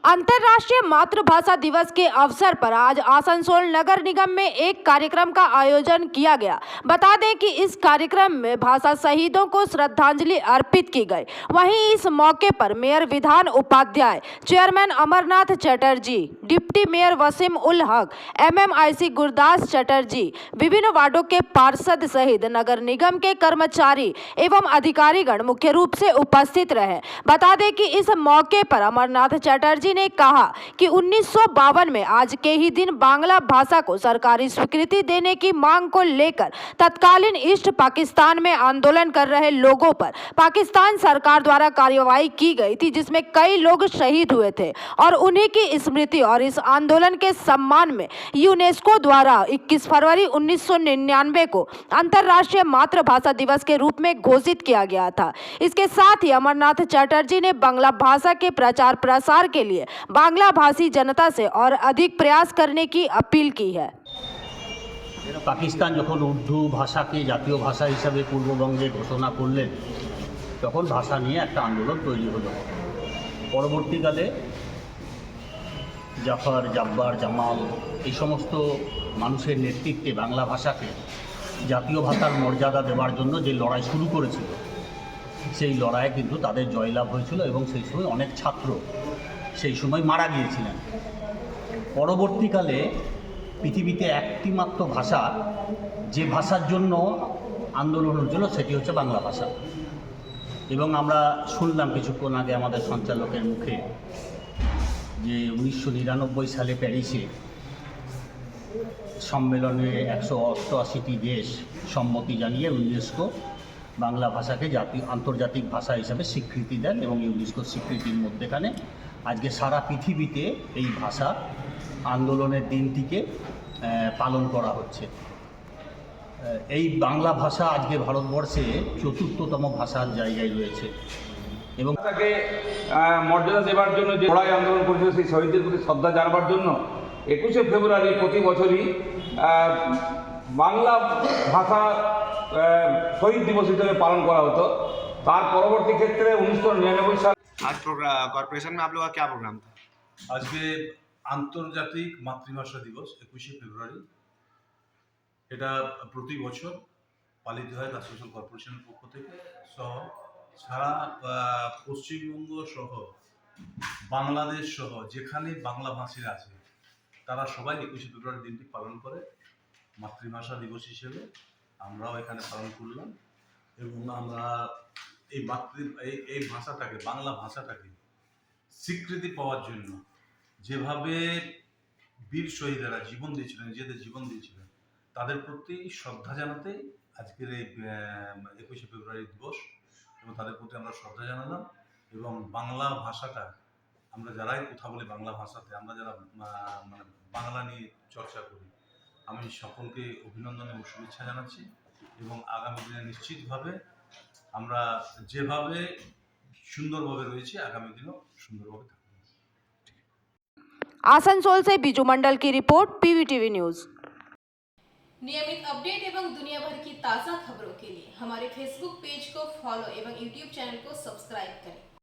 अंतर्राष्ट्रीय मातृभाषा दिवस के अवसर पर आज आसनसोल नगर निगम में एक कार्यक्रम का आयोजन किया गया। बता दें कि इस कार्यक्रम में भाषा शहीदों को श्रद्धांजलि अर्पित की गई। वहीं इस मौके पर mayor Bidhan Upadhyay, chairman Amarnath Chatterjee, deputy mayor Wasim Ul Haq, MMIC Gurdas Chatterjee, विभिन्न वार्डों के पार्षद सहित नगर निगम के कर्मचारी एवं अधिकारीगण मुख्य रूप से उपस्थित रहे। बता दें कि इस मौके पर अमरनाथ चटर्जी ने कहा कि 1952 में आज के ही दिन बांग्ला भाषा को सरकारी स्वीकृति देने की मांग को लेकर तत्कालीन ईस्ट पाकिस्तान में आंदोलन कर रहे लोगों पर पाकिस्तान सरकार द्वारा कार्रवाई की गई थी, जिसमें कई लोग शहीद हुए थे और उन्हीं की स्मृति और इस आंदोलन के सम्मान में यूनेस्को द्वारा 21 फरवरी 1999 को अंतर्राष्ट्रीय मातृभाषा दिवस के रूप में घोषित किया गया था। इसके साथ ही अमरनाथ चटर्जी ने बांग्ला भाषा के प्रचार प्रसार के लिए बांग्ला भाषी जनता से और अधिक प्रयास करने की अपील की है। पाकिस्तान যখন উর্দু ভাষাকে জাতীয় ভাষা হিসাবে পূর্ববঙ্গে ঘোষণা করলেন, তখন ভাষা নিয়ে একটা আন্দোলন তৈরি হলো। পরবর্তীকালে জাফর, জাব্বার, জামাল এই সমস্ত মানুষের নেতৃত্বে বাংলা ভাষাকে জাতীয় ভাষার মর্যাদা দেওয়ার জন্য যে লড়াই শুরু করেছিল, সেই লড়াইয়ে কিন্তু তাদের জয়লাভ হয়েছিল এবং সেই সময় অনেক ছাত্র সেই সময় মারা গিয়েছিলেন। পরবর্তীকালে পৃথিবীতে একটি মাত্র ভাষা, যে ভাষার জন্য আন্দোলন হচ্ছিল, সেটি হচ্ছে বাংলা ভাষা। এবং আমরা শুনলাম কিছুক্ষণ আগে আমাদের সঞ্চালকের মুখে যে 1999 সালে প্যারিসে সম্মেলনে 188টি দেশ সম্মতি জানিয়ে ইউনেস্কো বাংলা ভাষাকে আন্তর্জাতিক ভাষা হিসাবে স্বীকৃতি দেন এবং ইউনেস্কোর স্বীকৃতির মধ্যেখানে আজকে সারা পৃথিবীতে এই ভাষা আন্দোলনের দিনটিকে পালন করা হচ্ছে। এই বাংলা ভাষা আজকে ভারতবর্ষে ৪র্থতম ভাষার জায়গায় রয়েছে এবং তাকে মর্যাদা দেওয়ার জন্য যে লড়াই আন্দোলন করেছিল, সেই শহীদদের প্রতি শ্রদ্ধা জানাবার জন্য 21শে ফেব্রুয়ারি প্রতি বছরই বাংলা ভাষা শহীদ দিবস হিসেবে পালন করা হতো। তার পরবর্তী ক্ষেত্রে 1999 সাল आज कॉर्पोरेशन में आप लोगों का क्या प्रोग्राम था? আজকে আন্তর্জাতিক মাতৃভাষা দিবস 21শে ফেব্রুয়ারি। এটা প্রতি বছর পালিত হয় আসানসোল কর্পোরেশনের পক্ষ থেকে সহ সারা পশ্চিমবঙ্গ সহ বাংলাদেশ সহ যেখানে বাংলা ভাষীরা আছে তারা সবাই 21শে ফেব্রুয়ারি দিনটি পালন করে মাতৃভাষা দিবস হিসেবে। আমরাও এখানে পালন করলাম এবং আমরা এই ভাষাটাকে, বাংলা ভাষাটাকে স্বীকৃতি পাওয়ার জন্য যেভাবে বীর শহীদেরা জীবন দিয়েছিলেন, নিজেদের জীবন দিয়েছিলেন, তাদের প্রতি শ্রদ্ধা জানাতেই আজকের এই 21শে ফেব্রুয়ারি দিবস এবং তাদের প্রতি আমরা শ্রদ্ধা জানালাম। এবং বাংলা ভাষাটা আমরা যারাই কথা বলি বাংলা ভাষাতে, আমরা যারা মানে বাংলা নিয়ে চর্চা করি, আমি সকলকে অভিনন্দন এবং শুভেচ্ছা জানাচ্ছি এবং আগামী দিনে নিশ্চিতভাবে আমরা যেভাবে সুন্দরভাবে রয়েছি আগামী দিনও সুন্দরভাবে থাকব। आसनसोल से बीजू मंडल की रिपोर्ट, PVTV न्यूज। नियमित अपडेट एवं दुनिया भर की ताज़ा खबरों के लिए हमारे फेसबुक पेज को फॉलो एवं यूट्यूब चैनल को सब्सक्राइब करें।